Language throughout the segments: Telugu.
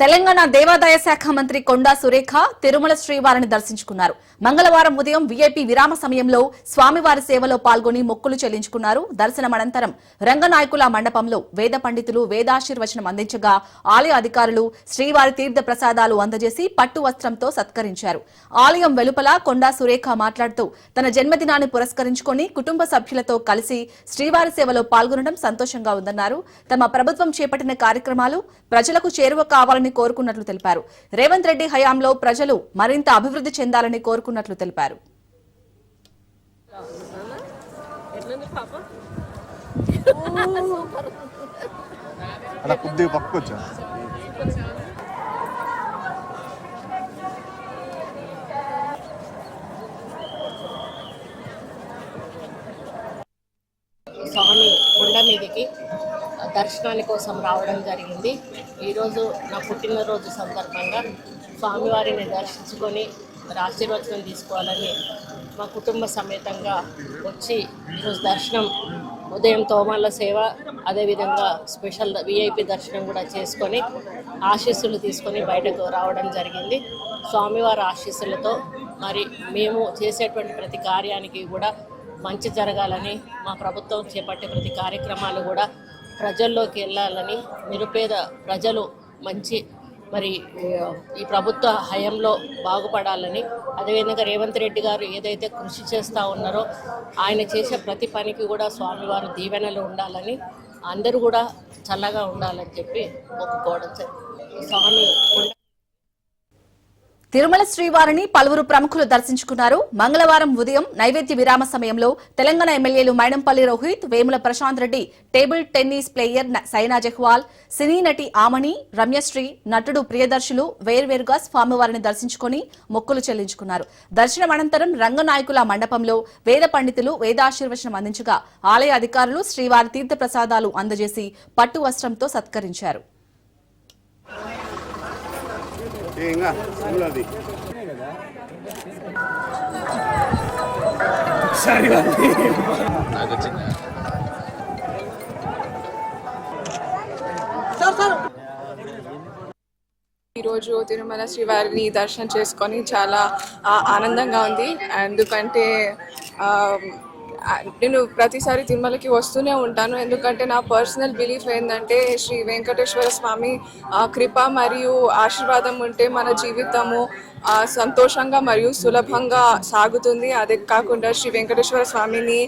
తెలంగాణ దేవాదాయ శాఖ మంత్రి కొండా సురేఖ తిరుమల శ్రీవారిని దర్శించుకున్నారు. మంగళవారం ఉదయం వీఐపీ విరామ సమయంలో స్వామివారి సేవలో పాల్గొని మొక్కులు చెల్లించుకున్నారు. దర్శనం అనంతరం రంగనాయకుల మండపంలో వేద పండితులు వేదాశీర్వచనం అందించగా ఆలయ అధికారులు శ్రీవారి తీర్థ ప్రసాదాలు అందజేసి పట్టు వస్త్రంతో సత్కరించారు. ఆలయం వెలుపల కొండా సురేఖ మాట్లాడుతూ తన జన్మదినాన్ని పురస్కరించుకుని కుటుంబ సభ్యులతో కలిసి శ్రీవారి సేవలో పాల్గొనడం సంతోషంగా ఉందన్నారు. తమ ప్రభుత్వం చేపట్టిన కార్యక్రమాలు ప్రజలకు చేరువ కావాలని కోరుకున్నట్లు తెలిపారు. రేవంత్ రెడ్డి హయాంలో ప్రజలు మరింత అభివృద్ధి చెందాలని కోరుకున్నట్లు తెలిపారు. స్వామి కొండ మీదకి దర్శనాని కోసం రావడం జరిగింది. ఈరోజు నా పుట్టినరోజు సందర్భంగా స్వామివారిని దర్శించుకొని మరి ఆశీర్వచనం తీసుకోవాలని మా కుటుంబ సమేతంగా వచ్చి ఈరోజు దర్శనం ఉదయం తోమాల సేవ, అదేవిధంగా స్పెషల్ విఐపి దర్శనం కూడా చేసుకొని ఆశీస్సులు తీసుకొని బయటకు రావడం జరిగింది. స్వామివారి ఆశీస్సులతో మరి మేము చేసేటువంటి ప్రతి కార్యానికి కూడా మంచి జరగాలని, మా ప్రభుత్వం చేపట్టే ప్రతి కార్యక్రమాలు కూడా ప్రజల్లోకి వెళ్ళాలని, నిరుపేద ప్రజలు మంచి మరి ఈ ప్రభుత్వ హయంలో బాగుపడాలని, అదేవిధంగా రేవంత్ రెడ్డి గారు ఏదైతే కృషి చేస్తూ ఉన్నారో ఆయన చేసే ప్రతి పనికి కూడా స్వామివారు దీవెనలు ఉండాలని, అందరూ కూడా చల్లగా ఉండాలని చెప్పి ఒప్పుకోవడం స్వామి తిరుమల శ్రీవారిని పలువురు ప్రముఖులు దర్శించుకున్నారు. మంగళవారం ఉదయం నైవేద్య విరామ సమయంలో తెలంగాణ ఎమ్మెల్యేలు Mynampally Rohit, Vemula Prashanth Reddy, table tennis player Saina Nehwal, సినీ నటి ఆమణి, రమ్యశ్రీ, నటుడు ప్రియదర్శులు వేర్వేరుగా స్వామివారిని దర్శించుకుని మొక్కులు చెల్లించుకున్నారు. దర్శనం అనంతరం రంగనాయకుల మండపంలో వేద పండితులు వేదాశీర్వచనం అందించగా ఆలయ అధికారులు శ్రీవారి తీర్థ ప్రసాదాలు అందజేసి పట్టు వస్త్రంతో సత్కరించారు. ఈరోజు తిరుమల శ్రీవారిని దర్శనం చేసుకొని చాలా ఆనందంగా ఉంది. ఎందుకంటే నేను ప్రతిసారి తిరుమలకి వస్తూనే ఉంటాను. ఎందుకంటే నా పర్సనల్ బిలీఫ్ ఏంటంటే శ్రీ వెంకటేశ్వర స్వామి కృప మరియు ఆశీర్వాదం ఉంటే మన జీవితము సంతోషంగా మరియు సులభంగా సాగుతుంది. అదే కాకుండా శ్రీ వెంకటేశ్వర స్వామిని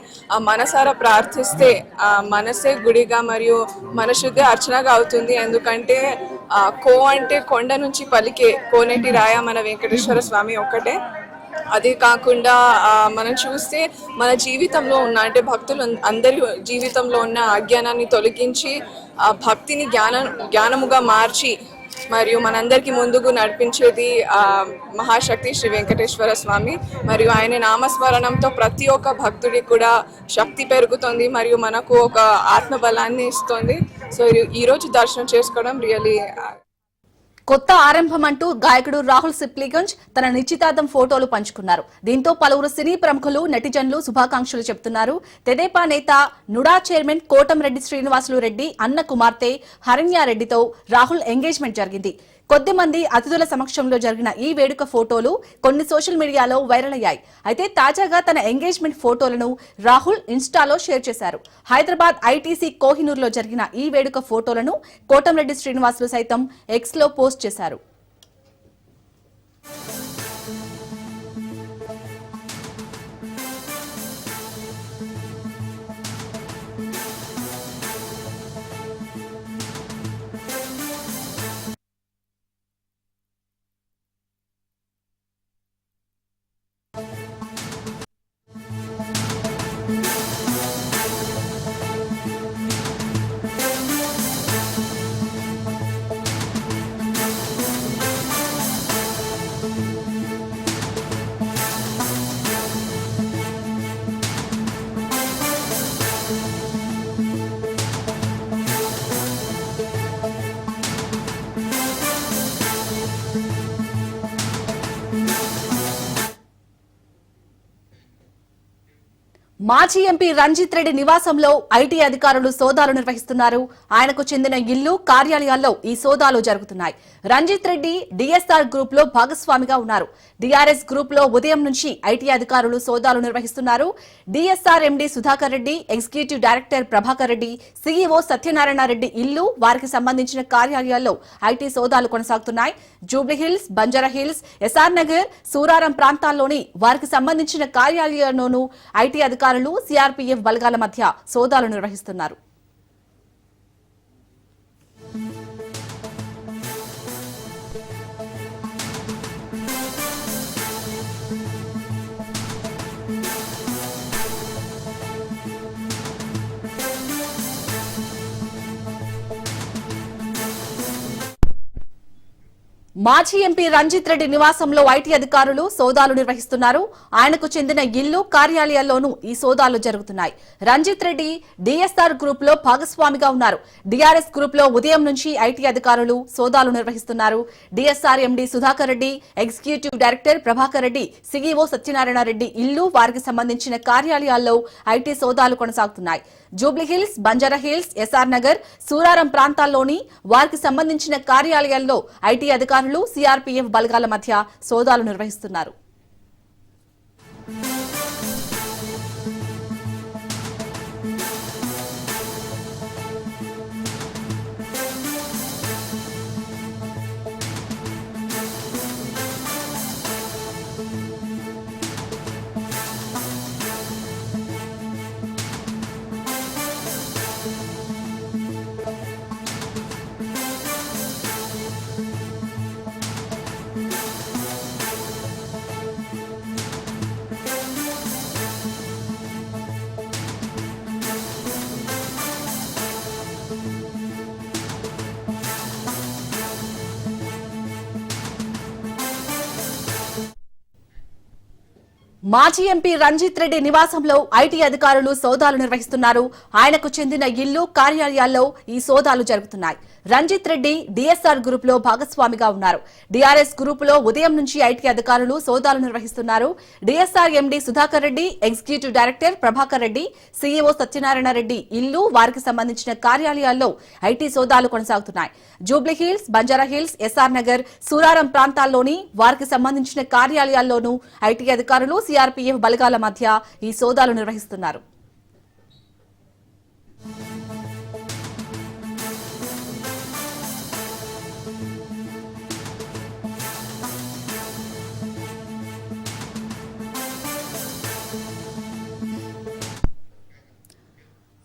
మనసారా ప్రార్థిస్తే మనసే గుడిగా మరియు మనశుద్ధి అర్చనగా అవుతుంది. ఎందుకంటే కో అంటే కొండ నుంచి పలికే కోనేటి రాయ మన వెంకటేశ్వర స్వామి ఒక్కటే. అదే కాకుండా మనం చూస్తే మన జీవితంలో ఉన్న అంటే భక్తులు అందరి జీవితంలో ఉన్న అజ్ఞానాన్ని తొలగించి భక్తిని జ్ఞానముగా మార్చి మరియు మనందరికీ ముందుకు నడిపించేది మహాశక్తి శ్రీ వెంకటేశ్వర స్వామి. మరియు ఆయన నామస్మరణంతో ప్రతి ఒక్క భక్తుడికి కూడా శక్తి పెరుగుతుంది మరియు మనకు ఒక ఆత్మబలాన్ని ఇస్తుంది. సో ఈరోజు దర్శనం చేసుకోవడం రియలీ కొత్త ఆరంభం అంటూ గాయకుడు రాహుల్ సిప్లిగంజ్ తన నిశ్చితార్థం ఫోటోలు పంచుకున్నారు. దీంతో పలువురు సినీ ప్రముఖులు, నెటిజన్లు శుభాకాంక్షలు చెబుతున్నారు. తెదేపా నేత నుడా చైర్మన్ కోటంరెడ్డి శ్రీనివాసులు రెడ్డి అన్న కుమార్తె హరణ్యారెడ్డితో రాహుల్ ఎంగేజ్మెంట్ జరిగింది. కొద్ది మంది అతిథుల సమక్షంలో జరిగిన ఈ వేడుక ఫోటోలు కొన్ని సోషల్ మీడియాలో వైరల్ అయ్యాయి. అయితే తాజాగా తన ఎంగేజ్మెంట్ ఫోటోలను రాహుల్ ఇన్స్టాలో షేర్ చేశారు. హైదరాబాద్ ఐటీసీ కోహినూర్లో జరిగిన ఈ వేడుక ఫోటోలను కోటంరెడ్డి శ్రీనివాసులు సైతం ఎక్స్లో పోస్ట్ చేశారు. మాజీ ఎంపీ రంజిత్ రెడ్డి నివాసంలో ఐటీ అధికారులు సోదాలు నిర్వహిస్తున్నారు. ఆయనకు చెందిన ఇల్లు, కార్యాలయాల్లో ఈ సోదాలు జరుగుతున్నాయి. రంజిత్ రెడ్డి డిఎస్ఆర్ గ్రూప్ లో భాగస్వామిగా ఉన్నారు. డిఆర్ఎస్ గ్రూప్ లో ఉదయం నుంచి ఐటీ అధికారులు సోదాలు నిర్వహిస్తున్నారు. DSR MD Sudhakar Reddy, executive director Prabhakar Reddy, CEO Satyanarayana Reddy ఇల్లు, వారికి సంబంధించిన కార్యాలయాల్లో ఐటీ సోదాలు కొనసాగుతున్నాయి. జూబ్లీహిల్స్, బంజారాహిల్స్, ఎస్ఆర్ నగర్, సూరారం ప్రాంతాల్లోని వారికి సంబంధించిన కార్యాలయాల్లోనూ ఐటీ అధికారులు సిఆర్పీఎఫ్ బలగాల మధ్య సోదాలు నిర్వహిస్తున్నారు. మాజీ ఎంపీ రంజిత్ రెడ్డి నివాసంలో ఐటీ అధికారులు సోదాలు నిర్వహిస్తున్నారు. ఆయనకు చెందిన ఇల్లు, కార్యాలయాల్లోనూ ఈ సోదాలు జరుగుతున్నాయి. రంజిత్ రెడ్డి డిఎస్ఆర్ గ్రూప్ లో భాగస్వామిగా ఉన్నారు. డిఆర్ఎస్ గ్రూప్ లో ఉదయం నుంచి ఐటీ అధికారులు సోదాలు నిర్వహిస్తున్నారు. DSR MD Sudhakar Reddy, executive director Prabhakar Reddy, CEO Satyanarayana Reddy ఇల్లు, వారికి సంబంధించిన కార్యాలయాల్లో ఐటీ సోదాలు కొనసాగుతున్నాయి. జూబ్లీహిల్స్, బంజారాహిల్స్, ఎస్ఆర్ నగర్, సూరారం ప్రాంతాల్లోని వారికి సంబంధించిన కార్యాలయాల్లో ఐటీ అధికారులు సిఆర్పీఎఫ్ బలగాల మధ్య సోదాలు నిర్వహిస్తున్నారు. మాజీ ఎంపీ రంజిత్ రెడ్డి నివాసంలో ఐటీ అధికారులు సోదాలు నిర్వహిస్తున్నారు. ఆయనకు చెందిన ఇల్లు, కార్యాలయాల్లో ఈ సోదాలు జరుగుతున్నాయి. రంజిత్ రెడ్డి డిఎస్ఆర్ గ్రూప్ లో భాగస్వామిగా ఉన్నారు. డిఆర్ఎస్ గ్రూప్ లో ఉదయం నుంచి ఐటీ అధికారులు సోదాలు నిర్వహిస్తున్నారు. DSR MD Sudhakar Reddy, executive director Prabhakar Reddy, CEO Satyanarayana Reddy ఇల్లు, వారికి సంబంధించిన కార్యాలయాల్లో ఐటీ సోదాలు కొనసాగుతున్నాయి. జూబ్లీహిల్స్, బంజారాహిల్స్, ఎస్ఆర్ నగర్, సూరారం ప్రాంతాల్లోని వారికి సంబంధించిన కార్యాలయాల్లోనూ ఐటీ అధికారులు సిఆర్పీఎఫ్ బలగాల మధ్య ఈ సోదాలు నిర్వహిస్తున్నారు.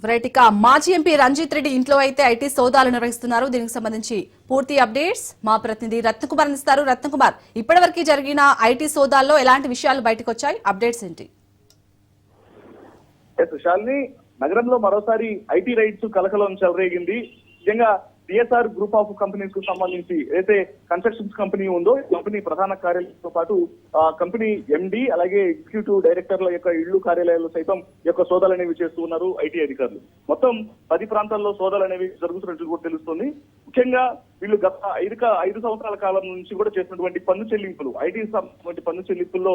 రైట్, మాజీ ఎంపీ రంజిత్ రెడ్డి ఇంట్లో అయితే ఐటీ సోదాలు నిర్వహిస్తున్నారు. దీనికి సంబంధించి పూర్తి అప్డేట్స్ మా ప్రతినిధి రత్నకుమార్ అందిస్తారు. రత్నకుమార్, ఇప్పటివరకు జరిగిన ఐటీ సోదాల్లో ఎలాంటి విషయాలు బయటకు వచ్చాయి? అప్డేట్స్ ఏంటి? శాలిని, నగరంలో మరోసారి ఐటీ రైట్స్ కలకలం చెలరేగింది. ముఖ్యంగా డిఎస్ఆర్ గ్రూప్ ఆఫ్ కంపెనీస్ కు సంబంధించి ఏదైతే కన్స్ట్రక్షన్స్ కంపెనీ ఉందో, కంపెనీ ప్రధాన కార్యాలయంతో పాటు కంపెనీ ఎండీ అలాగే ఎగ్జిక్యూటివ్ డైరెక్టర్ల యొక్క ఇళ్లు, కార్యాలయాలు సైతం యొక్క సోదాలు అనేవి చేస్తూ ఉన్నారు ఐటీ అధికారులు. మొత్తం 10 ప్రాంతాల్లో సోదాలు అనేవి జరుగుతున్నట్టు కూడా తెలుస్తుంది. ముఖ్యంగా వీళ్ళు గత 5 సంవత్సరాల కాలం నుంచి కూడా చేసినటువంటి పన్ను చెల్లింపులు, ఐటీ సంబంధించిన పన్ను చెల్లింపుల్లో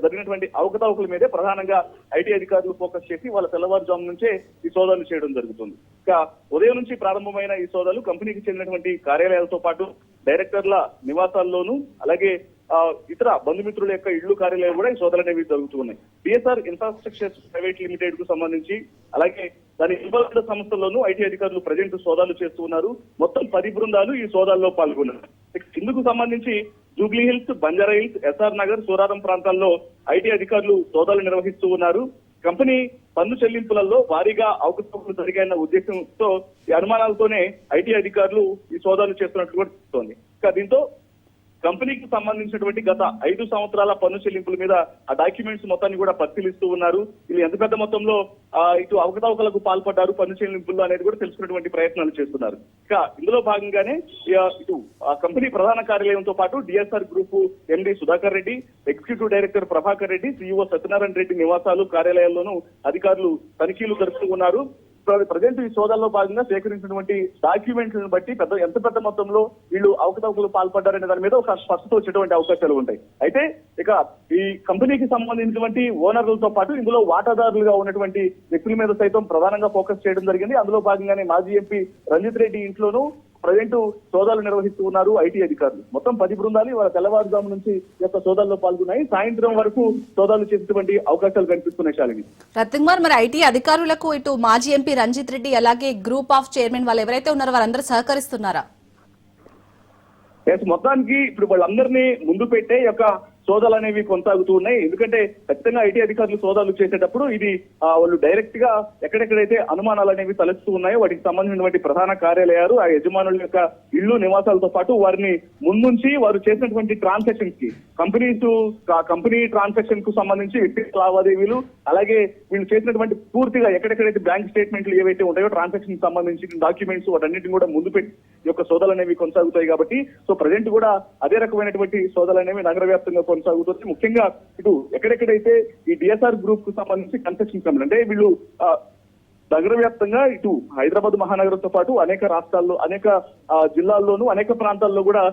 జరిగినటువంటి అవకతవకల మీదే ప్రధానంగా ఐటీ అధికారులు ఫోకస్ చేసి వాళ్ళ తెల్లవారుజాము నుంచే ఈ సోదాలు చేయడం జరుగుతుంది. ఇక ఉదయం నుంచి ప్రారంభమైన ఈ సోదాలు కంపెనీకి చెందినటువంటి కార్యాలయాలతో పాటు డైరెక్టర్ల నివాసాల్లోనూ అలాగే ఇతర బంధుమిత్రుల యొక్క ఇళ్లు, కార్యాలయాలు కూడా ఈ సోదాలు అనేవి జరుగుతున్నాయి. డిఎస్ఆర్ ఇన్ఫ్రాస్ట్రక్చర్ ప్రైవేట్ లిమిటెడ్ కు సంబంధించి అలాగే దాని ఇన్వాల్వ్డ్ సంస్థల్లోనూ ఐటీ అధికారులు ప్రజెంట్ సోదాలు చేస్తూ ఉన్నారు. మొత్తం 10 బృందాలు ఈ సోదాల్లో పాల్గొన్నారు. ఇందుకు సంబంధించి జూబ్లీహిల్స్, బంజారాహిల్స్, ఎస్ఆర్ నగర్, సూరారం ప్రాంతాల్లో ఐటీ అధికారులు సోదాలు నిర్వహిస్తూ ఉన్నారు. కంపెనీ పన్ను చెల్లింపులలో భారీగా అవకతవకలు జరిగాయన్న ఉద్దేశంతో ఈ అనుమానాలతోనే ఐటీ అధికారులు ఈ సోదాలు చేస్తున్నట్లు కూడా తెలుస్తోంది. దీంతో కంపెనీకి సంబంధించినటువంటి గత 5 సంవత్సరాల పన్ను చెల్లింపుల మీద ఆ డాక్యుమెంట్స్ మొత్తాన్ని కూడా పరిశీలిస్తూ ఉన్నారు. వీళ్ళు ఎంత పెద్ద మొత్తంలో ఇటు అవకతవకలకు పాల్పడ్డారు పన్ను చెల్లింపుల్లో అనేది కూడా తెలుసుకునేటువంటి ప్రయత్నాలు చేస్తున్నారు. ఇక ఇందులో భాగంగానే ఇటు కంపెనీ ప్రధాన కార్యాలయంతో పాటు DSR group MD Sudhakar Reddy, executive director Prabhakar Reddy, CEO Satyanarayana Reddy నివాసాలు, కార్యాలయాల్లోనూ అధికారులు తనిఖీలు జరుపుతూ ఉన్నారు. ప్రజెంట్ ఈ సోదాల్లో భాగంగా సేకరించినటువంటి డాక్యుమెంట్లను బట్టి ఎంత పెద్ద మొత్తంలో వీళ్ళు అవకతవకలు పాల్పడ్డారనే దాని మీద ఒక స్పష్టత వచ్చేటువంటి అవకాశాలు ఉంటాయి. అయితే ఇక ఈ కంపెనీకి సంబంధించినటువంటి ఓనర్లతో పాటు ఇందులో వాటాదారులుగా ఉన్నటువంటి వ్యక్తుల మీద సైతం ప్రధానంగా ఫోకస్ చేయడం జరిగింది. అందులో భాగంగానే మాజీ ఎంపీ రంజిత్ రెడ్డి ఇంట్లోనూ ప్రజెంట్ సోదాలు నిర్వహిస్తూ ఉన్నారు ఐటీ అధికారులు. మొత్తం 10 బృందాలు ఇవాళ తెల్లవారుజాము నుంచి ఈ యొక్క సోదాల్లో పాల్గొన్నాయి. సాయంత్రం వరకు సోదాలు చేసేటువంటి అవకాశాలు కనిపిస్తున్నాయి. శాలిని, రత్నకుమార్, మరి ఐటీ అధికారులకు ఇటు మాజీ ఎంపీ రంజిత్ రెడ్డి అలాగే గ్రూప్ ఆఫ్ చైర్మన్ వాళ్ళు ఎవరైతే ఉన్నారో వారందరూ సహకరిస్తున్నారా? మొత్తానికి ఇప్పుడు వాళ్ళందరినీ ముందు పెట్టే యొక్క సోదాలు అనేవి కొనసాగుతూ ఉన్నాయి. ఎందుకంటే ఖచ్చితంగా ఐటీ అధికారులు సోదాలు చేసేటప్పుడు ఇది వాళ్ళు డైరెక్ట్ గా ఎక్కడెక్కడైతే అనుమానాలు అనేవి తలెత్తుతూ ఉన్నాయో వాటికి సంబంధించినటువంటి ప్రధాన కార్యాలయాలు, ఆ యజమానుల యొక్క ఇళ్లు నివాసాలతో పాటు వారిని ముందుంచి వారు చేసినటువంటి ట్రాన్సాక్షన్స్ కి కంపెనీ ట్రాన్సాక్షన్ కు సంబంధించి వ్యక్తిగత లావాదేవీలు, అలాగే వీళ్ళు చేసినటువంటి పూర్తిగా ఎక్కడెక్కడైతే బ్యాంక్ స్టేట్మెంట్లు ఏవైతే ఉంటాయో ట్రాన్సాక్షన్ సంబంధించిన డాక్యుమెంట్స్ వాటన్నిటిని కూడా ముందు పెట్టి ఈ యొక్క సోదాలు అనేవి కొనసాగుతాయి. కాబట్టి సో ప్రజెంట్ కూడా అదే రకమైనటువంటి సోదాలు అనేవి నగర వ్యాప్తంగా కొనసాగుతుంది. ముఖ్యంగా ఇటు ఎక్కడెక్కడైతే ఈ డిఎస్ఆర్ గ్రూప్ కు సంబంధించి కన్స్ట్రక్షన్ కంపెనీ అంటే వీళ్ళు నగర వ్యాప్తంగా ఇటు హైదరాబాద్ మహానగరంతో పాటు అనేక రాష్ట్రాల్లో, అనేక జిల్లాల్లోనూ, అనేక ప్రాంతాల్లో కూడా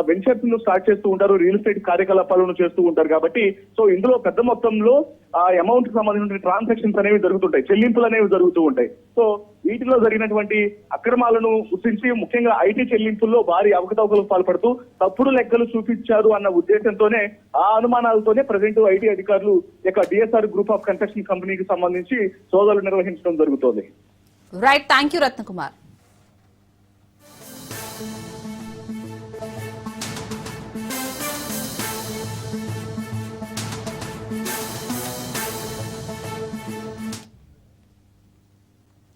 వెంచర్స్ ను స్టార్ట్ చేస్తూ ఉంటారు, రియల్ ఎస్టేట్ కార్యకలాపాలను చేస్తూ ఉంటారు. కాబట్టి సో ఇందులో పెద్ద మొత్తంలో ఆ అమౌంట్ కి సంబంధించిన ట్రాన్సాక్షన్స్ అనేవి జరుగుతుంటాయి, చెల్లింపులు అనేవి జరుగుతూ ఉంటాయి. సో వీటిలో జరిగినటువంటి అక్రమాలను గుర్తించి ముఖ్యంగా ఐటీ చెల్లింపుల్లో భారీ అవకతవకలకు పాల్పడుతూ తప్పుడు లెక్కలు చూపించారు అన్న ఉద్దేశంతోనే, ఆ అనుమానాలతోనే ప్రజెంట్ ఐటీ అధికారులు యొక్క డిఎస్ఆర్ గ్రూప్ ఆఫ్ కన్స్ట్రక్షన్ కంపెనీకి సంబంధించి సోదాలు నిర్వహించడం జరుగుతోంది. Right, thank you Ratnakumar.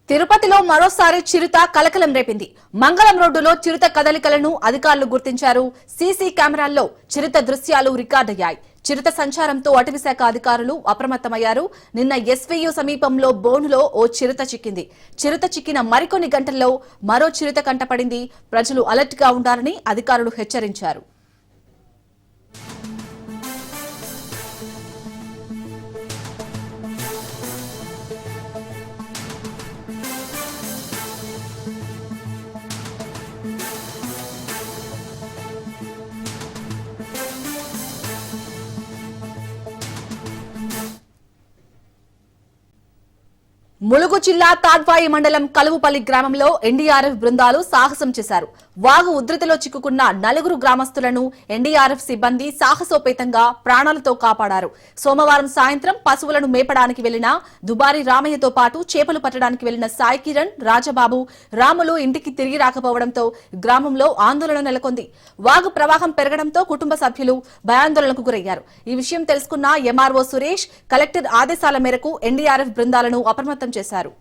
తిరుపతిలో మరోసారి చిరుత కలకలం రేపింది. మంగళం రోడ్డులో చిరుత కదలికలను అధికారులు గుర్తించారు. సీసీ కెమెరాల్లో చిరుత దృశ్యాలు రికార్డయ్యాయి. చిరుత సంచారంతో అటవీశాఖ అధికారులు అప్రమత్తమయ్యారు. నిన్న ఎస్వీయు సమీపంలో బోనులో ఓ చిరుత చిక్కింది. చిరుత చిక్కిన మరికొన్ని గంటల్లో మరో చిరుత కంటపడింది. ప్రజలు అలర్ట్ గా ఉండాలని అధికారులు హెచ్చరించారు. ములుగు జిల్లా తాడ్వాయి మండలం కలువుపల్లి గ్రామంలో ఎన్డీఆర్ఎఫ్ బృందాలు సాహసం చేశారు. వాగు ఉధృతిలో చిక్కుకున్న 4 గ్రామస్తులను ఎన్డీఆర్ఎఫ్ సిబ్బంది సాహసోపేతంగా ప్రాణాలతో కాపాడారు. సోమవారం సాయంత్రం పశువులను మేపడానికి వెళ్లిన దుబారి రామయ్యతో పాటు చేపలు పట్టడానికి వెళ్లిన సాయి కిరణ్, రాజబాబు, రాములు ఇంటికి తిరిగి రాకపోవడంతో గ్రామంలో ఆందోళన నెలకొంది. వాగు ప్రవాహం పెరగడంతో కుటుంబ సభ్యులు భయాందోళనకు గురయ్యారు. ఈ విషయం తెలుసుకున్న ఎంఆర్ఓ సురేష్ కలెక్టర్ ఆదేశాల మేరకు ఎన్డీఆర్ఎఫ్ బృందాలను అప్రమత్తం చేశారు.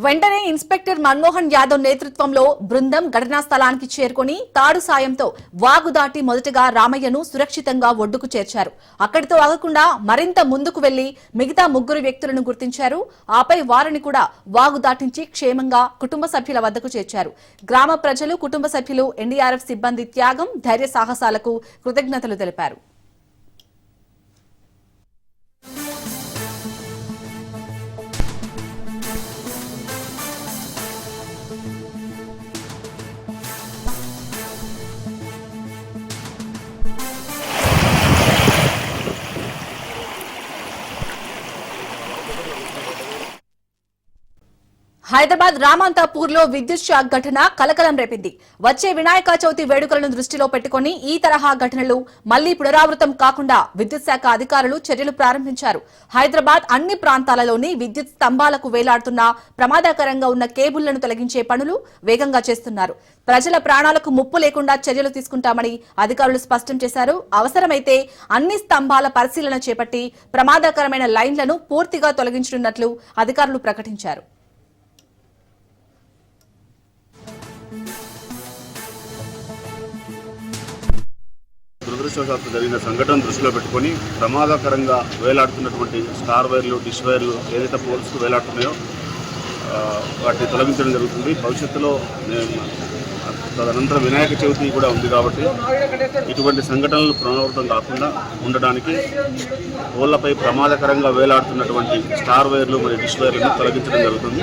వెంటనే ఇన్స్పెక్టర్ మన్మోహన్ యాదవ్ నేతృత్వంలో బృందం ఘటనా స్థలానికి చేరుకుని తాడు సాయంతో వాగు దాటి మొదటగా రామయ్యను సురక్షితంగా ఒడ్డుకు చేర్చారు. అక్కడితో ఆగకుండా మరింత ముందుకు వెళ్లి మిగతా 3 వ్యక్తులను గుర్తించారు. ఆపై వారిని కూడా వాగు దాటించి క్షేమంగా కుటుంబ సభ్యుల వద్దకు చేర్చారు. గ్రామ ప్రజలు, కుటుంబ సభ్యులు ఎన్డీఆర్ఎఫ్ సిబ్బంది త్యాగం, ధైర్య సాహసాలకు కృతజ్ఞతలు తెలిపారు. హైదరాబాద్ రామంతాపూర్ లో విద్యుత్ షాక్ ఘటన కలకలం రేపింది. వచ్చే వినాయక చవితి వేడుకలను దృష్టిలో పెట్టుకుని ఈ తరహా ఘటనలు మళ్లీ పునరావృతం కాకుండా విద్యుత్ శాఖ అధికారులు చర్యలు ప్రారంభించారు. హైదరాబాద్ అన్ని ప్రాంతాలలోని విద్యుత్ స్తంభాలకు వేలాడుతున్న ప్రమాదకరంగా ఉన్న కేబుళ్లను తొలగించే పనులు వేగంగా చేస్తున్నారు. ప్రజల ప్రాణాలకు ముప్పు లేకుండా చర్యలు తీసుకుంటామని అధికారులు స్పష్టం చేశారు. అవసరమైతే అన్ని స్తంభాల పరిశీలన చేపట్టి ప్రమాదకరమైన లైన్లను పూర్తిగా తొలగించనున్నట్లు అధికారులు ప్రకటించారు. దురదృష్టవశాత్తు జరిగిన సంఘటన దృష్టిలో పెట్టుకొని ప్రమాదకరంగా వేలాడుతున్నటువంటి స్టార్ వైర్లు, డిష్ వైర్లు ఏదైతే పోల్స్కు వేలాడుతున్నాయో వాటిని తొలగించడం జరుగుతుంది. భవిష్యత్తులో తదనంతరం వినాయక చవితి కూడా ఉంది కాబట్టి ఇటువంటి సంఘటనలు పునరావృతం కాకుండా ఉండడానికి పోళ్లపై ప్రమాదకరంగా వేలాడుతున్నటువంటి స్టార్ వైర్లు మరియు డిష్ వైర్లను తొలగించడం జరుగుతుంది.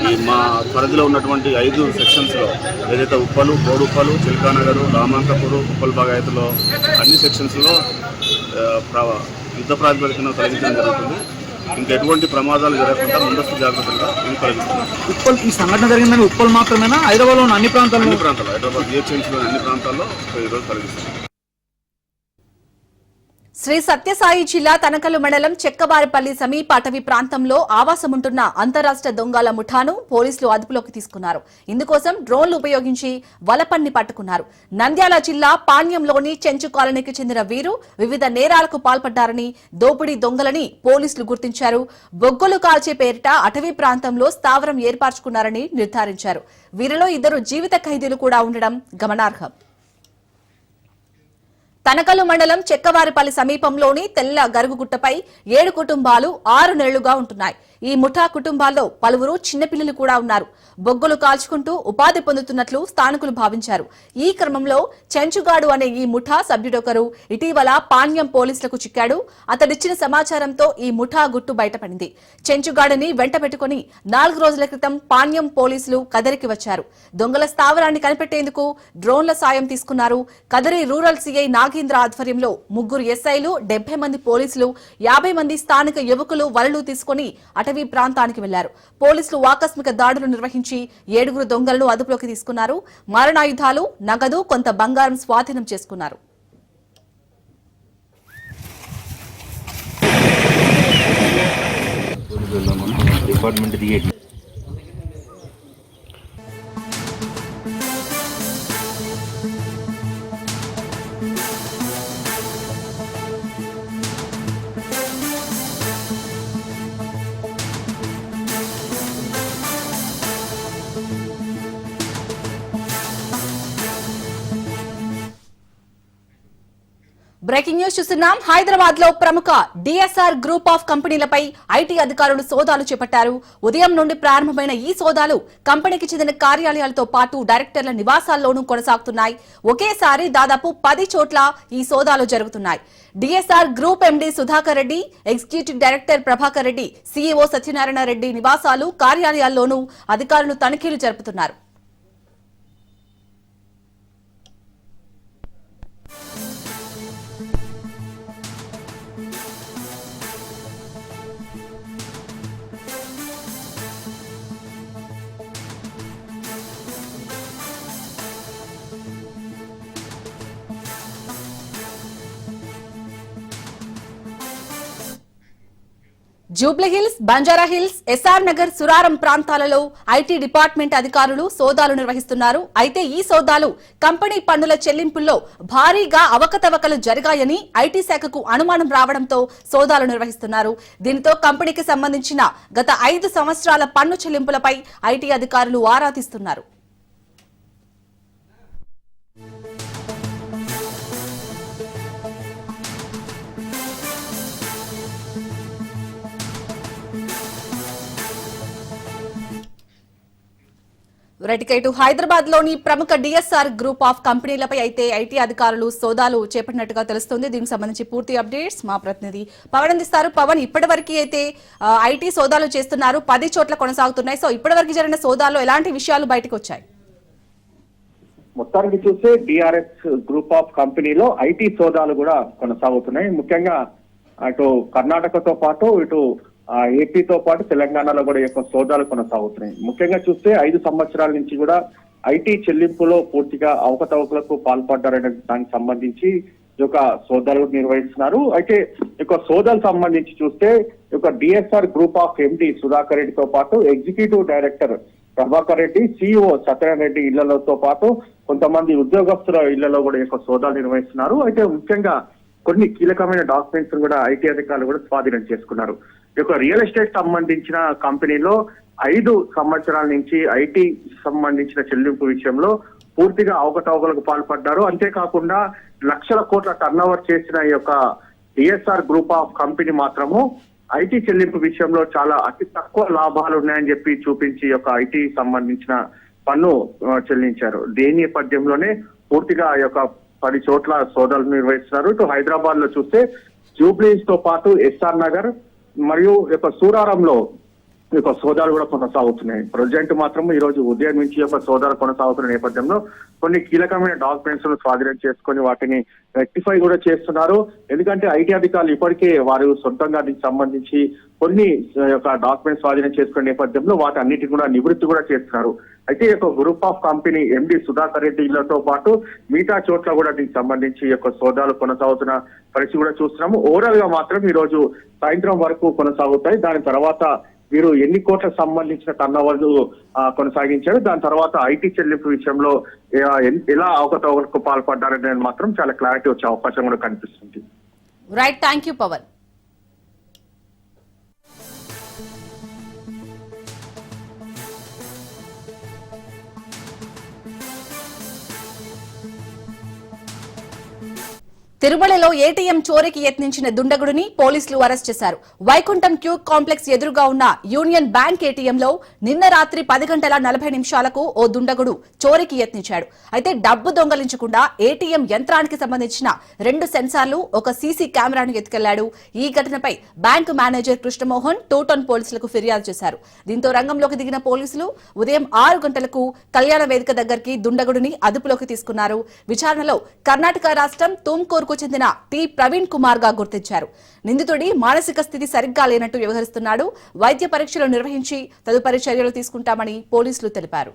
ఈ మా పరిధిలో ఉన్నటువంటి 5 సెక్షన్స్లో ఏదైతే ఉప్పలు, బోడుప్పలు, చిల్కానగరు, రామాంకపూరు, ఉప్పల్ బాగాయతలో అన్ని సెక్షన్స్లో యుద్ధ ప్రాతిపదికన తొలగించడం జరుగుతుంది. ఇంకెటువంటి ప్రమాదాలు జరగకుండా ముందస్తు జాగ్రత్తగా ఇది తొలగిస్తున్నాం. ఉప్పల్ ఈ సంఘటన జరిగిందని ఉప్పల్ మాత్రమేనా హైదరాబాద్లో అన్ని ప్రాంతాల్లో హైదరాబాద్ జిహెచ్ఎంసీలో అన్ని ప్రాంతాల్లో ఈరోజు తొలగిస్తున్నాం. శ్రీ సత్యసాయి జిల్లా తనకలు మండలం చెక్కవారిపల్లి సమీప అటవీ ప్రాంతంలో ఆవాసముంటున్న అంతరాష్ట్ర దొంగల ముఠాను పోలీసులు అదుపులోకి తీసుకున్నారు. ఇందుకోసం డ్రోన్లు ఉపయోగించి వలపన్ని పట్టుకున్నారు. నంద్యాల జిల్లా పాణ్యంలోని చెంచు కాలనీకి చెందిన వీరు వివిధ నేరాలకు పాల్పడ్డారని, దోపిడీ దొంగలని పోలీసులు గుర్తించారు. బొగ్గులు కాల్చే పేరిట అటవీ ప్రాంతంలో స్థావరం ఏర్పరచుకున్నారని నిర్ధారించారు. వీరిలో 2 జీవిత ఖైదీలు కూడా ఉండడం గమనార్హం. తనకలు మండలం చెక్కవారిపల్లి సమీపంలోని తెల్ల గరుగుగుట్టపై 7 కుటుంబాలు 6 నెలలుగా ఉంటున్నాయి. ఈ ముఠా కుటుంబాల్లో పలువురు చిన్నపిల్లలు కూడా ఉన్నారు. బొగ్గులు కాల్చుకుంటూ ఉపాధి పొందుతున్నట్లు స్థానికులు భావించారు. ఈ క్రమంలో చెంచుగాడు అనే ఈ ముఠా సభ్యుడొకరు ఇటీవల పాణ్యం పోలీసులకు చిక్కాడు. అతడిచ్చిన సమాచారంతో ఈ ముఠా గుట్టు బయటపడింది. చెంచుగాడిని వెంట పెట్టుకుని 4 రోజుల క్రితం పాణ్యం పోలీసులు కదరికి వచ్చారు. దొంగల స్థావరాన్ని కనిపెట్టేందుకు డ్రోన్ల సాయం తీసుకున్నారు. కదరి రూరల్ సీఐ నాగేంద్ర ఆధ్వర్యంలో 3 ఎస్ఐలు, 70 మంది పోలీసులు, 50 మంది స్థానిక యువకులు వలలు తీసుకుని అటవీ ప్రాంతానికి వెళ్లారు. పోలీసులు ఆకస్మిక దాడులు నిర్వహించి 7 దొంగలను అదుపులోకి తీసుకున్నారు. మారణాయుధాలు, నగదు, కొంత బంగారం స్వాధీనం చేసుకున్నారు. బ్రేకింగ్ న్యూస్ చూస్తున్నాం. హైదరాబాద్ లో ప్రముఖ డిఎస్ఆర్ గ్రూప్ ఆఫ్ కంపెనీలపై ఐటీ అధికారులు సోదాలు చేపట్టారు. ఉదయం నుండి ప్రారంభమైన ఈ సోదాలు కంపెనీకి చెందిన కార్యాలయాలతో పాటు డైరెక్టర్ల నివాసాల్లోనూ కొనసాగుతున్నాయి. ఒకేసారి దాదాపు 10 చోట్ల ఈ సోదాలు జరుగుతున్నాయి. DSR group MD Sudhakar Reddy, executive director Prabhakar Reddy, CEO Satyanarayana Reddy నివాసాలు, కార్యాలయాల్లోనూ అధికారులు తనిఖీలు జరుపుతున్నారు. జూబ్లీహిల్స్, బంజారాహిల్స్, ఎస్ఆర్ నగర్, సురారం ప్రాంతాలలో ఐటీ డిపార్ట్మెంట్ అధికారులు సోదాలు నిర్వహిస్తున్నారు. అయితే ఈ సోదాలు కంపెనీ పన్నుల చెల్లింపుల్లో భారీగా అవకతవకలు జరిగాయని ఐటీ శాఖకు అనుమానం రావడంతో సోదాలు నిర్వహిస్తున్నారు. దీంతో కంపెనీకి సంబంధించిన గత 5 సంవత్సరాల పన్ను చెల్లింపులపై ఐటీ అధికారులు ఆరా తీస్తున్నారు. రైట్, హైదరాబాద్ లోని ప్రముఖ డిఎస్ఆర్ గ్రూప్ ఆఫ్ కంపెనీలపై అయితే ఐటీ అధికారులు సోదాలు చేపట్టినట్టుగా తెలుస్తుంది. దీనికి సంబంధించి పూర్తి అప్డేట్స్ మా ప్రతినిధి పవన్ అందిస్తారు. పవన్, ఇప్పటివరకు అయితే ఐటీ సోదాలు చేస్తున్నారు, 10 చోట్ల కొనసాగుతున్నాయి. సో ఇప్పటివరకు జరిగిన సోదాల్లో ఎలాంటి విషయాలు బయటకు వచ్చాయి? మొత్తానికి చూస్తే డిఆర్ఎస్ గ్రూప్ ఆఫ్ కంపెనీలో ఐటీ సోదాలు కూడా కొనసాగుతున్నాయి. ముఖ్యంగా అటు కర్ణాటకతో పాటు ఇటు ఏపీతో పాటు తెలంగాణలో కూడా యొక్క సోదాలు కొనసాగుతున్నాయి. ముఖ్యంగా చూస్తే 5 సంవత్సరాల నుంచి కూడా ఐటీ చెల్లింపులో పూర్తిగా అవకతవకలకు పాల్పడ్డారనే దానికి సంబంధించి ఒక సోదాలు నిర్వహిస్తున్నారు. అయితే ఒక సోదాలు సంబంధించి చూస్తే ఒక DSR group of MD Sudhakar రెడ్డితో పాటు executive director Prabhakar Reddy, CEO Satyanarayana Reddy ఇళ్లతో పాటు కొంతమంది ఉద్యోగస్తుల ఇళ్లలో కూడా యొక్క సోదాలు నిర్వహిస్తున్నారు. అయితే ముఖ్యంగా కొన్ని కీలకమైన డాక్యుమెంట్స్ కూడా ఐటీ అధికారులు కూడా స్వాధీనం చేసుకున్నారు. ఈ యొక్క రియల్ ఎస్టేట్ సంబంధించిన కంపెనీలో 5 సంవత్సరాల నుంచి ఐటీ సంబంధించిన చెల్లింపు విషయంలో పూర్తిగా అవకతవకలకు పాల్పడ్డారు. అంతేకాకుండా లక్షల కోట్ల టర్నోవర్ చేసిన ఈ యొక్క డిఎస్ఆర్ గ్రూప్ ఆఫ్ కంపెనీ మాత్రము ఐటీ చెల్లింపు విషయంలో చాలా అతి తక్కువ లాభాలు ఉన్నాయని చెప్పి చూపించి ఈ యొక్క ఐటీ సంబంధించిన పన్ను చెల్లించారు. దీని నేపథ్యంలోనే పూర్తిగా ఈ యొక్క 10 చోట్ల సోదాలు నిర్వహిస్తున్నారు. ఇటు హైదరాబాద్ లో చూస్తే జూబ్లీస్ తో పాటు ఎస్ఆర్ నగర్ మరియు యొక్క సూరారంలో యొక్క సోదాలు కూడా కొనసాగుతున్నాయి. ప్రజెంట్ మాత్రం ఈ రోజు ఉదయం నుంచి యొక్క సోదాలు కొనసాగుతున్న నేపథ్యంలో కొన్ని కీలకమైన డాక్యుమెంట్స్ స్వాధీనం చేసుకొని వాటిని రెక్టిఫై కూడా చేస్తున్నారు. ఎందుకంటే ఐటీ అధికారులు ఇప్పటికే వారు సొంతంగా దీనికి సంబంధించి కొన్ని యొక్క డాక్యుమెంట్స్ స్వాధీనం చేసుకునే నేపథ్యంలో వాటి అన్నిటిని కూడా నివృత్తి కూడా చేస్తున్నారు. అయితే ఈ యొక్క group of company MD Sudhakar రెడ్డిలతో పాటు మిగతా చోట్ల కూడా దీనికి సంబంధించి యొక్క సోదాలు కొనసాగుతున్న పరిస్థితి కూడా చూస్తున్నాము. ఓవరాల్ గా మాత్రం ఈ రోజు సాయంత్రం వరకు కొనసాగుతాయి. దాని తర్వాత వీరు ఎన్ని కోట్లకు సంబంధించిన టర్నోవర్లు కొనసాగించారు, దాని తర్వాత ఐటీ చెల్లింపు విషయంలో ఎలా అవకతవకలకు పాల్పడ్డారనేది మాత్రం చాలా క్లారిటీ వచ్చే అవకాశం కూడా కనిపిస్తుంది. Right, thank you Pavan. తిరుమలలో ఏటీఎం చోరీకి యత్నించిన దుండగుడిని పోలీసులు అరెస్ట్ చేశారు. వైకుంఠం క్యూ కాంప్లెక్స్ ఎదురుగా ఉన్న యూనియన్ బ్యాంక్ ఏటీఎంలో నిన్న రాత్రి 10:40 ఓ దుండగుడు చోరీకి యత్నించాడు. అయితే డబ్బు దొంగలించకుండా ఏటీఎం యంత్రానికి సంబంధించిన 2 సెన్సార్లు, ఒక సీసీ కెమెరాను ఎత్తుకెళ్లాడు. ఈ ఘటనపై బ్యాంకు మేనేజర్ కృష్ణమోహన్ టూటౌన్ పోలీసులకు ఫిర్యాదు చేశారు. దీంతో రంగంలోకి దిగిన పోలీసులు ఉదయం 6 గంటలకు కళ్యాణ వేదిక దగ్గరికి దుండగుడిని అదుపులోకి తీసుకున్నారు. విచారణలో కర్ణాటక రాష్ట్రం తుమ్కూరుకు చెందిన టి ప్రవీణ్ కుమార్ గా గుర్తించారు. నిందితుడి మానసిక స్థితి సరిగ్గా లేనట్టు వ్యవహరిస్తున్నాడు. వైద్య పరీక్షలు నిర్వహించి తదుపరి చర్యలు తీసుకుంటామని పోలీసులు తెలిపారు.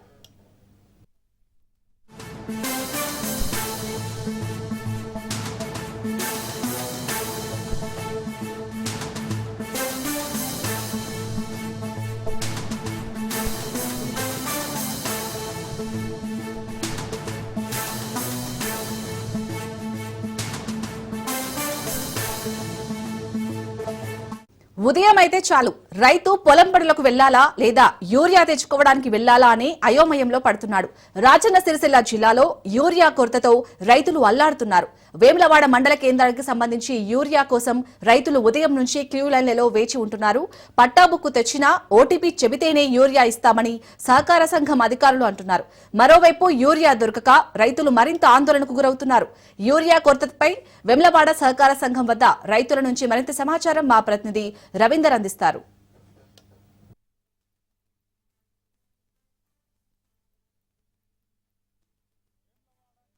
ఉదయం అయితే చాలు రైతు పొలం పనులకు వెళ్లాలా లేదా యూరియా తెచ్చుకోవడానికి వెళ్లాలా అని అయోమయంలో పడుతున్నాడు. రాజన్న సిరిసిల్ల జిల్లాలో యూరియా కొరతతో రైతులు అల్లాడుతున్నారు. వేములవాడ మండల కేంద్రానికి సంబంధించి యూరియా కోసం రైతులు ఉదయం నుంచి క్యూ లైన్లలో వేచి ఉంటున్నారు. పట్టాబుక్కు తెచ్చినా ఓటీపీ చెబితేనే యూరియా ఇస్తామని సహకార సంఘం అధికారులు అంటున్నారు. మరోవైపు యూరియా దొరకక రైతులు మరింత ఆందోళనకు గురవుతున్నారు. యూరియా కొరతపై వేములవాడ సహకార సంఘం వద్ద రైతుల నుంచి మరింత సమాచారం మా ప్రతినిధి రవీందర్ అందిస్తారు.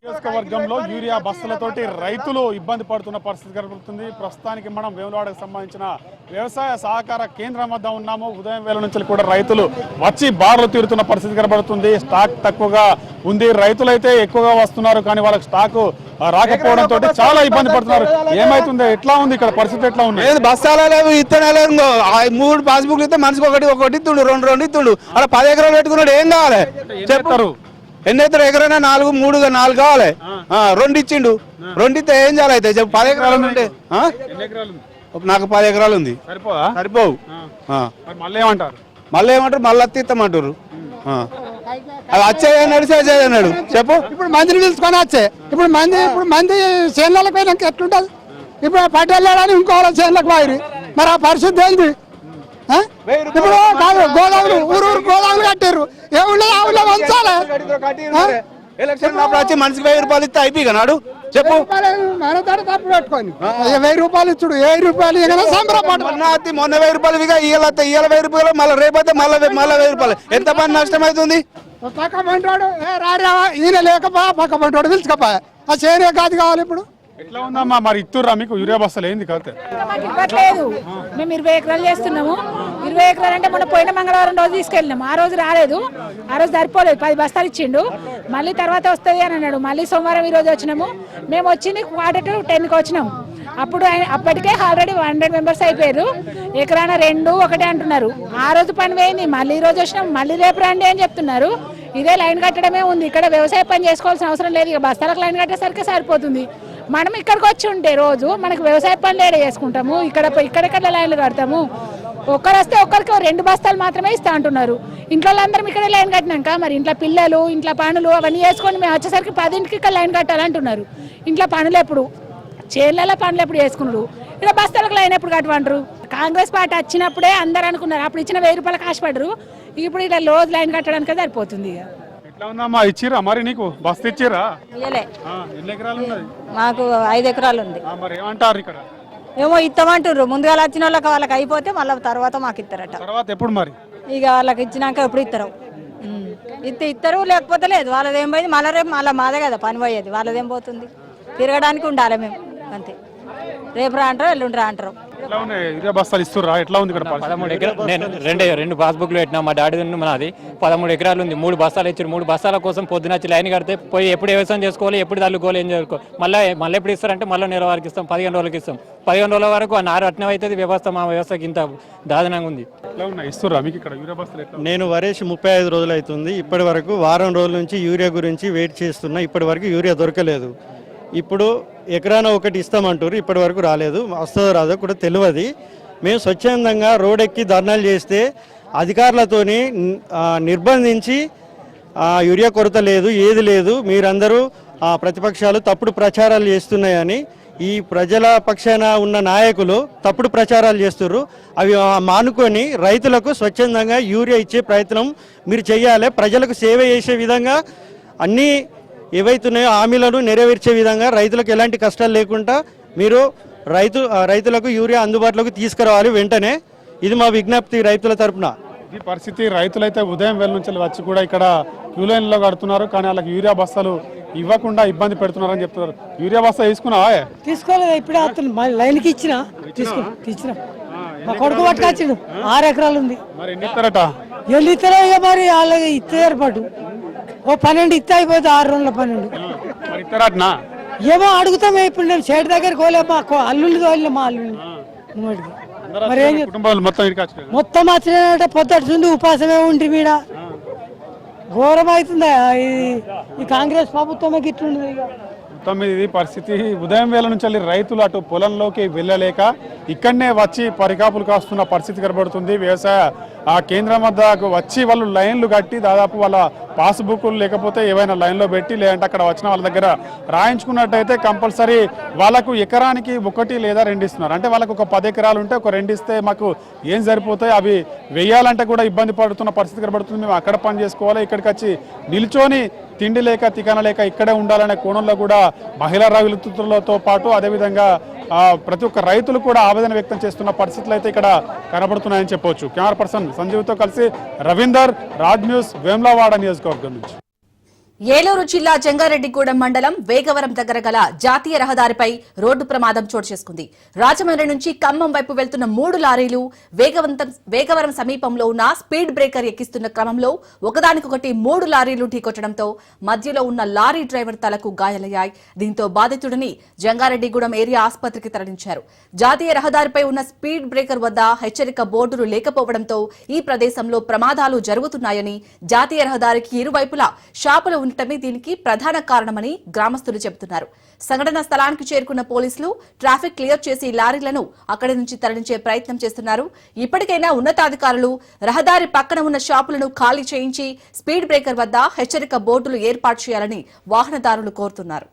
నియోజకవర్గంలో యూరియా బస్సులతోటి రైతులు ఇబ్బంది పడుతున్న పరిస్థితి కనబడుతుంది. ప్రస్తుతానికి మనం వేములవాడకు సంబంధించిన వ్యవసాయ సహకార కేంద్రం వద్ద ఉన్నాము. ఉదయం వేళ నుంచి కూడా రైతులు వచ్చి బార్లు తీరుతున్న పరిస్థితి కనబడుతుంది. స్టాక్ తక్కువగా ఉంది. రైతులైతే ఎక్కువగా వస్తున్నారు, కానీ వాళ్ళకి స్టాక్ రాకపోవడంతో చాలా ఇబ్బంది పడుతున్నారు. ఏమైతుంది, ఎట్లా ఉంది ఇక్కడ పరిస్థితి, ఎట్లా ఉంది? బస్తాలు లేవు, ఇత్తనాలు 3 పాస్బుక్లు ఇస్తే మనిషికి ఒకటి ఇస్తుండు, 2 ఇస్తుండు. అలా 10 ఎకరాలు పెట్టుకున్నాడు. ఏం కావాలి చెప్తారు? ఎన్ని ఎత్తారు? ఎకరైనా 4, 3, 4 కావాలి. 2 ఇచ్చిండు. 2 ఇస్తే ఏం చేయాలి? అయితే చెప్పు. 10 ఎకరాలు ఉంటే నాకు 10 ఎకరాలు ఉంది. సరిపోవు. మళ్ళీ ఏమంటారు? మళ్ళీ అత్తిస్తామంటారు. అది వచ్చేయన్నాడు, చేసేయన్నాడు. చెప్పు. ఇప్పుడు మందిని పిలుచుకొని వచ్చే ఇప్పుడు మంది చేనులకు పోయినాక ఎట్లుంటది? ఇప్పుడు పట్టెళ్ళాడని ఇంకో చేనులకు పోయి మరి ఆ పరిస్థితి ఏంటి? ఇప్పుడు గోదాములు ఊరు గోదాములు కట్టారు. ఏముండదు ఆ ఊళ్ళో వంచాలి. ఎలక్షన్ వచ్చి మనిషికి 1000 రూపాయలు ఇస్తే అయిపోయినాడు. చెప్పు. మన ధర తప్పు పెట్టుకొని 1000 రూపాయలు ఇచ్చుడు, 1000 రూపాయలు సంబరపడు. మొన్న 1000 రూపాయలు ఇక ఇవాళ 1000 రూపాయలు, మళ్ళీ రేపైతే మళ్ళీ 1000 రూపాయలు. ఎంత పని నష్టం అవుతుంది? పక్క పంటోడు రారా ఈయన లేకపోయా, పక్క పంటోడు పిలుచుకపోయా. ఆ చేనే కాదు కావాలి. ఇప్పుడు ఎట్లా ఉందమ్మా మరి ఇస్తుర్రా మీకు యూరియా బస్తాలు? ఏంది కాదు ఇవ్వట్లేదు. మేము 20 ఎకరాలు చేస్తున్నాము. 20 ఎకరాలు అంటే మొన్న పోయిన మంగళవారం రోజు తీసుకెళ్ళినాము. ఆ రోజు రాలేదు, ఆ రోజు సరిపోలేదు. 10 బస్తాలు ఇచ్చిండు. మళ్ళీ తర్వాత వస్తుంది అని అన్నాడు. మళ్ళీ సోమవారం ఈ రోజు వచ్చినాము. మేము వచ్చింది 10:45కి వచ్చినాము. అప్పటికే ఆల్రెడీ 100 మెంబర్స్ అయిపోయారు. ఎకరాన 2 1 అంటున్నారు. ఆ రోజు పని పోయింది. మళ్ళీ ఈ రోజు వచ్చినాము. మళ్ళీ రేపు రండి అని చెప్తున్నారు. ఇదే లైన్ కట్టడమే ఉంది. ఇక్కడ వ్యవసాయ పని చేసుకోవాల్సిన అవసరం లేదు. ఇక బస్తాలకు లైన్ కట్టేసరికి సరిపోతుంది. మనం ఇక్కడికి వచ్చి ఉంటే రోజు మనకు వ్యవసాయ పనులు ఏడ చేసుకుంటాము? ఇక్కడ లైన్లు కడతాము. ఒక్కరు వస్తే ఒక్కరికి 2 బస్తాలు మాత్రమే ఇస్తా అంటున్నారు. ఇంట్లో అందరం ఇక్కడ లైన్ కట్టినాక మరి ఇంట్లో పిల్లలు ఇంట్లో పనులు అవన్నీ వేసుకొని మేము వచ్చేసరికి 10ంటికి ఇక్కడ లైన్ కట్టాలంటున్నారు. ఇంట్లో పనులు ఎప్పుడు చేళ్ళలో పనులు ఎప్పుడు చేసుకున్నారు, ఇక్కడ బస్తాలకు లైన్ ఎప్పుడు కట్టమంటారు? కాంగ్రెస్ పార్టీ వచ్చినప్పుడే అందరు అనుకున్నారు, అప్పుడు ఇచ్చిన 1000 రూపాయలకు ఆశపడరు. ఇప్పుడు ఇలా రోజు లైన్ కట్టడానికి సరిపోతుంది. ఇక ఎట్లా ఉందమ్మా, ఇచ్చిరా మరి నీకు బస్సు ఇచ్చిరా? ఇయ్యలే, ఎన్ని ఎకరాలు ఉన్నది? మాకు 5 ఎకరాలు ఉంది. మరి ఏమంటారు ఇక్కడ? ఏమో ఇస్తామంటారు, ముందుగా వచ్చిన వాళ్ళకి అయిపోతే మళ్ళీ తర్వాత మాకు ఇస్తారట. తర్వాత ఎప్పుడు మరి? ఇక వాళ్ళకి ఇచ్చినాక ఎప్పుడు ఇస్తారు, ఇస్తారు లేకపోతే లేదు. వాళ్ళదేం పోయింది, మళ్ళీ రేపు మళ్ళీ మాదే కదా పని పోయేది, వాళ్ళదేం పోతుంది? తిరగడానికి ఉండాలి మేము అంతే. రేపు రా అంటారు, ఎల్లుండి రా అంటారు. ఎట్లా ఉన్నాయి ఇదే బస్తాలు ఇస్తుర్రా? ఎట్లా ఉంది ఇక్కడ? 13 ఎకరాలు నేను రెండు పాస్బుక్లు పెట్టినా. మా డాడీ మనది 13 ఎకరాలు ఉంది. 3 బస్తాలు ఇచ్చారు. 3 బస్తాల కోసం పొద్దున వచ్చి లైన్ కడితే పోయి ఎప్పుడు వ్యవసాయం చేసుకోవాలి, ఎప్పుడు తల్లుకోవాలి, ఏం చేసుకోవాలి. మళ్ళీ ఎప్పుడు ఇస్తారంటే మళ్ళీ నెల వరకు ఇస్తాం, 15 రోజులకి ఇస్తాం. 15 రోజుల వరకు నారు అట్నే అవుతుంది వ్యవస్థ. మా వ్యవస్థకి ఇంత దారుణంగా ఉంది. ఎట్లా ఉన్నాయి ఇస్తుర్రా మీకు ఇక్కడ యూరియా బస్తాలు? ఎట్లా? నేను వరేసి 35 రోజులు అవుతుంది. ఇప్పటి వరకు వారం రోజుల నుంచి యూరియా గురించి వెయిట్ చేస్తున్నా. ఇప్పటి వరకు యూరియా దొరకలేదు. ఇప్పుడు ఎకరాన ఒకటి ఇస్తామంటారు, ఇప్పటి వరకు రాలేదు. వస్తుందో రాదో కూడా తెలియదు. మేము స్వచ్ఛందంగా రోడ్డెక్కి ధర్నాలు చేస్తే అధికారులతోని నిర్బంధించి యూరియా కొరత లేదు, ఏది లేదు, మీరందరూ ప్రతిపక్షాలు తప్పుడు ప్రచారాలు చేస్తున్నాయని ఈ ప్రజల పక్షాన ఉన్న నాయకులు తప్పుడు ప్రచారాలు చేస్తున్నారు. అవి మానుకొని రైతులకు స్వచ్ఛందంగా యూరియా ఇచ్చే ప్రయత్నం మీరు చేయాలి. ప్రజలకు సేవ చేసే విధంగా అన్నీ ఏవైతున్నాయో హామీలను నెరవేర్చే విధంగా రైతులకు ఎలాంటి కష్టాలు లేకుండా మీరు రైతులకు యూరియా అందుబాటులోకి తీసుకురావాలి వెంటనే. ఇది మా విజ్ఞప్తి రైతుల తరపున. ఈ పరిస్థితి రైతులైతే ఉదయం వేళ నుంచి వచ్చి కూడా ఇక్కడ క్యూ లైన్లో కడుతున్నారు, కానీ వాళ్ళకి యూరియా బస్తాలు ఇవ్వకుండా ఇబ్బంది పెడుతున్నారని చెప్తున్నారు. యూరియా బస్తా తీసుకున్నావా? తీసుకోలేదు, ఇప్పుడే లైన్కి ఇచ్చిన మా కొడుకు పట్టుకొచ్చిండు. 6 ఎకరాలు ఉంది. మరి ఎన్ని ఇస్తారట? ఎన్ని ఇస్తారో ఇక మరి వాళ్ళకి ఇస్తే ఏర్పాటు. ఓ 12 ఇస్తే అయిపోతుంది, 6 రోజుల 12. మరి ఇస్తారటనా? ఏమో అడుగుతామే. ఇప్పుడు నేను షేడ్ దగ్గరికి పోలే, మా అల్లుళ్ళు తోలిన మా అల్లుళ్ళు మరి ఏం కుటుంబాలు మొత్తం ఇక్కడికి వచ్చారు. మొత్తం వచ్చినట్టే పొద్దుండి ఉపాసమే ఉండి మీడ ఘోరం అవుతుందా ఈ కాంగ్రెస్ ప్రభుత్వమే గిట్లుంది. మొత్తం ఇది పరిస్థితి. ఉదయం వేళ నుంచి రైతులు అటు పొలంలోకి వెళ్ళలేక ఇక్కడనే వచ్చి పరికాపులు కాస్తున్న పరిస్థితి కనబడుతుంది. వ్యవసాయ కేంద్రం వద్దకు వచ్చి వాళ్ళు లైన్లు కట్టి దాదాపు వాళ్ళ పాస్బుక్లు లేకపోతే ఏవైనా లైన్లో పెట్టి లేదంటే అక్కడ వచ్చిన వాళ్ళ దగ్గర రాయించుకున్నట్టయితే కంపల్సరీ వాళ్ళకు ఎకరానికి 1 లేదా 2 ఇస్తున్నారు. అంటే వాళ్ళకు ఒక 10 ఎకరాలు ఉంటే ఒక 2 ఇస్తే మాకు ఏం సరిపోతాయి, అవి వేయాలంటే కూడా ఇబ్బంది పడుతున్న పరిస్థితి కనబడుతుంది. మేము అక్కడ పని చేసుకోవాలి, ఇక్కడికి వచ్చి నిల్చొని తిండి లేక తికన లేక ఇక్కడే ఉండాలనే కోణంలో కూడా మహిళా రైతులతో పాటు అదేవిధంగా ప్రతి ఒక్క రైతులు కూడా ఆవేదన వ్యక్తం చేస్తున్న పరిస్థితులు అయితే ఇక్కడ కనబడుతున్నాయని చెప్పవచ్చు. కెమెరా పర్సన్ సంజీవ్తో కలిసి రవీందర్, రాజ్ న్యూస్, వేములవాడ నియోజకవర్గం నుంచి. ఏలూరు జిల్లా జంగారెడ్డిగూడెం మండలం వేగవరం దగ్గర గల జాతీయ రహదారిపై రోడ్డు ప్రమాదం చోటు చేసుకుంది. రాజమండ్రి నుంచి ఖమ్మం వైపు వెళ్తున్న 3 లారీలు వేగవరం సమీపంలో ఉన్న స్పీడ్ బ్రేకర్ ఎక్కిస్తున్న క్రమంలో ఒకదానికొకటి 3 లారీలు ఢీకొట్టడంతో మధ్యలో ఉన్న లారీ డ్రైవర్ తలకు గాయాలయ్యాయి. దీంతో బాధితుడిని జంగారెడ్డిగూడెం ఏరియా ఆసుపత్రికి తరలించారు. జాతీయ రహదారిపై ఉన్న స్పీడ్ బ్రేకర్ వద్ద హెచ్చరిక బోర్డులు లేకపోవడంతో ఈ ప్రదేశంలో ప్రమాదాలు జరుగుతున్నాయని, జాతీయ రహదారికి ఇరువైపులా షాపులు ఉండటమే దీనికి ప్రధాన కారణమని గ్రామస్తులు చెబుతున్నారు. సంఘటన స్థలానికి చేరుకున్న పోలీసులు ట్రాఫిక్ క్లియర్ చేసి లారీలను అక్కడి నుంచి తరలించే ప్రయత్నం చేస్తున్నారు. ఇప్పటికైనా ఉన్నతాధికారులు రహదారి పక్కన ఉన్న షాపులను ఖాళీ చేయించి స్పీడ్ బ్రేకర్ వద్ద హెచ్చరిక బోర్డులు ఏర్పాటు చేయాలని వాహనదారులు కోరుతున్నారు.